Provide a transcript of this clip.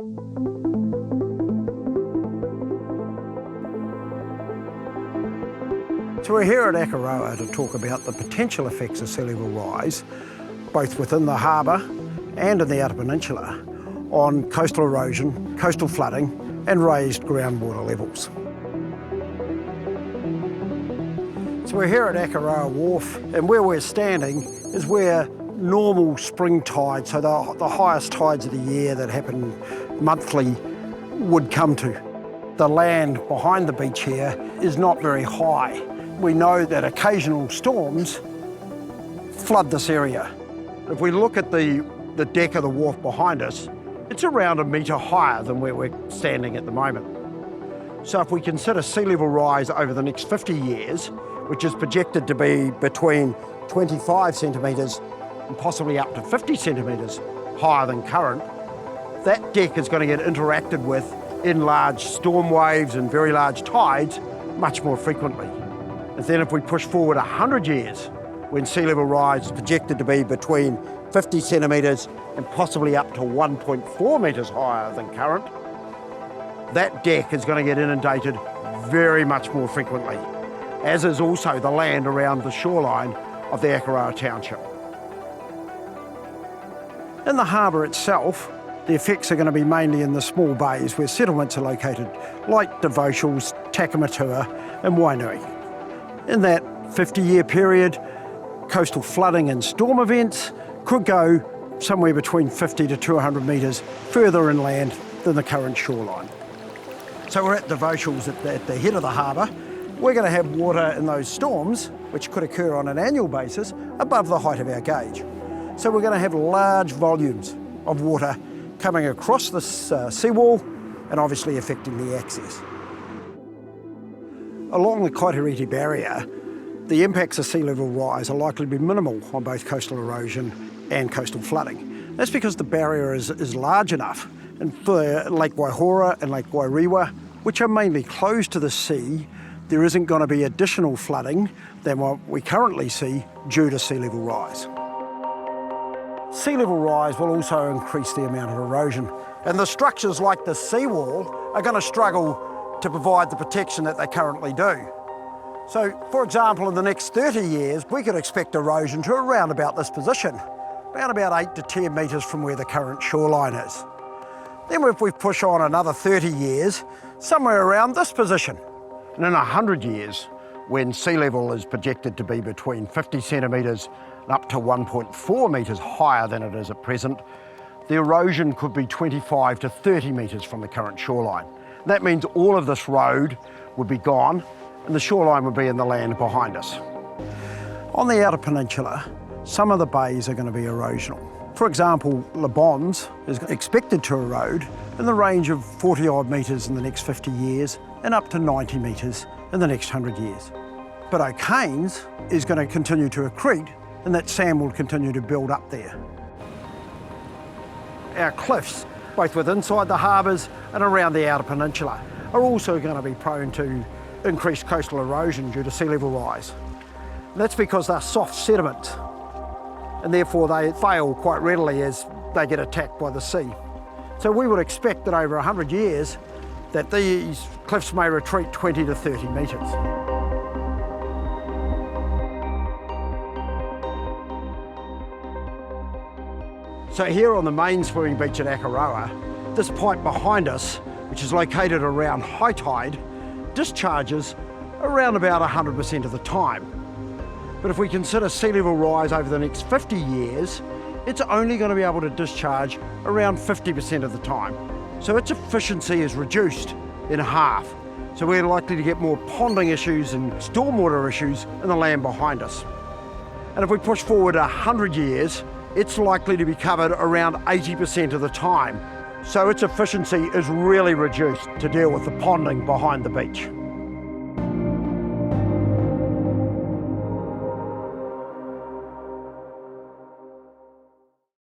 So we're here at Akaroa to talk about the potential effects of sea level rise, both within the harbour and in the Outer Peninsula, on coastal erosion, coastal flooding and raised groundwater levels. So we're here at Akaroa Wharf, and where we're standing is where normal spring tides, so the highest tides of the year that happen monthly, would come to. The land behind the beach here is not very high. We know that occasional storms flood this area. If we look at the deck of the wharf behind us, it's around 1 metre higher than where we're standing at the moment. So if we consider sea level rise over the next 50 years, which is projected to be between 25 centimetres and possibly up to 50 centimetres higher than current, that deck is going to get interacted with in large storm waves and very large tides much more frequently. And then if we push forward 100 years, when sea level rise is projected to be between 50 centimetres and possibly up to 1.4 metres higher than current, that deck is going to get inundated very much more frequently, as is also the land around the shoreline of the Akaroa township. In the harbour itself, the effects are going to be mainly in the small bays where settlements are located, like Devotials, Takamatua and Wainui. In that 50-year period, coastal flooding and storm events could go somewhere between 50 to 200 metres further inland than the current shoreline. So we're at Devotials at the head of the harbour. We're going to have water in those storms, which could occur on an annual basis, above the height of our gauge. So we're going to have large volumes of water coming across this seawall and obviously affecting the access. Along the Kaiteriti barrier, the impacts of sea level rise are likely to be minimal on both coastal erosion and coastal flooding. That's because the barrier is large enough, and for Lake Waihora and Lake Wairua, which are mainly closed to the sea, there isn't going to be additional flooding than what we currently see due to sea level rise. Sea level rise will also increase the amount of erosion, and the structures like the seawall are going to struggle to provide the protection that they currently do. So, for example, in the next 30 years, we could expect erosion to around about this position, around about 8 to 10 metres from where the current shoreline is. Then if we push on another 30 years, somewhere around this position. And in 100 years, when sea level is projected to be between 50 centimetres and up to 1.4 metres higher than it is at present, the erosion could be 25 to 30 metres from the current shoreline. That means all of this road would be gone and the shoreline would be in the land behind us. On the Outer Peninsula, some of the bays are going to be erosional. For example, Le Bon's is expected to erode in the range of 40 odd metres in the next 50 years and up to 90 metres in the next 100 years. But O'Kane's is going to continue to accrete, and that sand will continue to build up there. Our cliffs, both with inside the harbours and around the Outer Peninsula, are also going to be prone to increased coastal erosion due to sea level rise. And that's because they're soft sediments, and therefore they fail quite readily as they get attacked by the sea. So we would expect that over 100 years that these cliffs may retreat 20 to 30 metres. So here on the main swimming beach at Akaroa, this pipe behind us, which is located around high tide, discharges around about 100% of the time. But if we consider sea level rise over the next 50 years, it's only going to be able to discharge around 50% of the time. So its efficiency is reduced in half. So we're likely to get more ponding issues and stormwater issues in the land behind us. And if we push forward 100 years, it's likely to be covered around 80% of the time. So its efficiency is really reduced to deal with the ponding behind the beach.